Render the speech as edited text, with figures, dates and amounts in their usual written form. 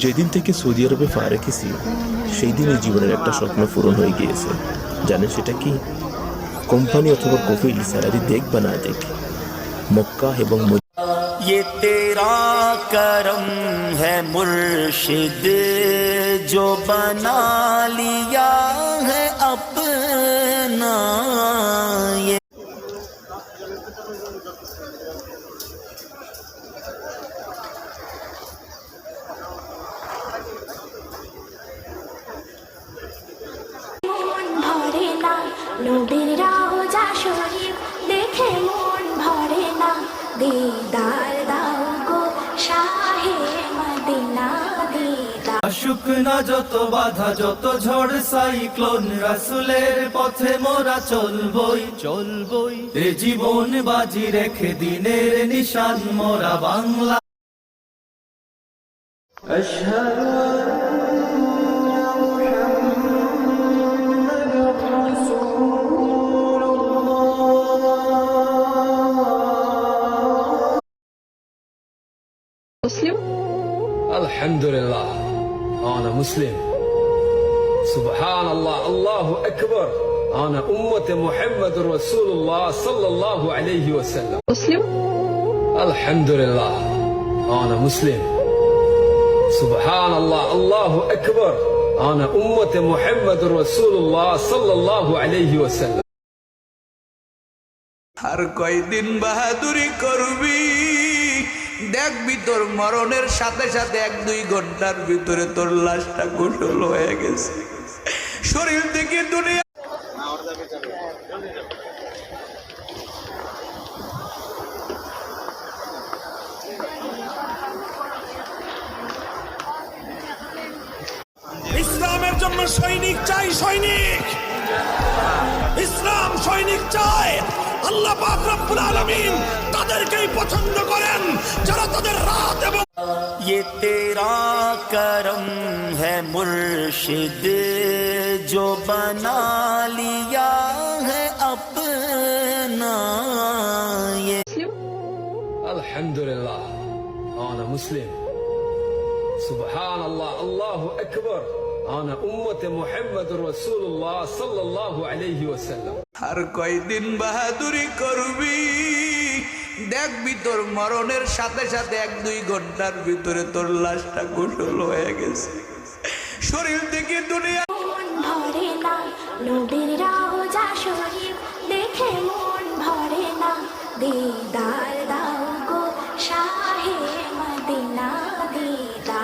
যেদিন থেকে সৌদি আরবে পা রেখেছি সেই দিনই জীবনের একটা স্বপ্ন পূরণ হয়ে গিয়েছে। জানেন সেটা কি? কোম্পানি অথবা কফিল স্যালারি দেখ বা না দেখ, মক্কা এবং ये तेरा करम है मुर्शिद जो बना लिया है अपना। ये ভরে না নবীর রওজা শরীফ দেখে মন ভরে না, দিদার দাও গো শাহে মদিনা দিদার। আসুক না যত বাধা যত ঝড় সাইক্লোন, রাসূলের পথে মোরা চলবই চলবই। এ জীবন বাজি রেখে দিনের নিশান মোরা বাংলা। আশহাদু مسلم؟ الحمد لله أنا مسلم. سبحان الله، الله أكبر. أنا أمة محمد رسول الله صلى الله عليه وسلم. مسلم؟ الحمد لله أنا مسلم. سبحان الله، الله أكبر. أنا أمة محمد رسول الله صلى الله عليه وسلم. আর কয়দিন বাহাদুরি করবি, দেখবি তোর মরণের সাথে সাথে 1-2 ঘন্টার ভিতরে তোর লাশটা গোসল হয়ে গেছে, শরীর থেকে দুনিয়া। ইসলামের জন্য সৈনিক চাই, সৈনিক। ইসলাম সৈনিক চায়। আল্লাহ পাক রব্বুল আলামিন তাদেরকেই পছন্দ করেন যারা তাদের রাত এবং ये तेरा करम है मुर्शिद जो बना लिया है अपना। ये الحمد لله أنا مسلم. سبحان الله، الله أكبر. أنا أمة محمد رسول الله صلى الله عليه وسلم. আর কয়দিন বাহাদুরি করবি, দেখবি তোর মরণের সাথে সাথে 1-2 ঘন্টার ভিতরে তোর লাশটা গোসল হয়ে গেছে, শরীর থেকে দুনিয়া। মন ভরে না নবীর রওজা শরীফ দেখে মন ভরে না, দিদার দাও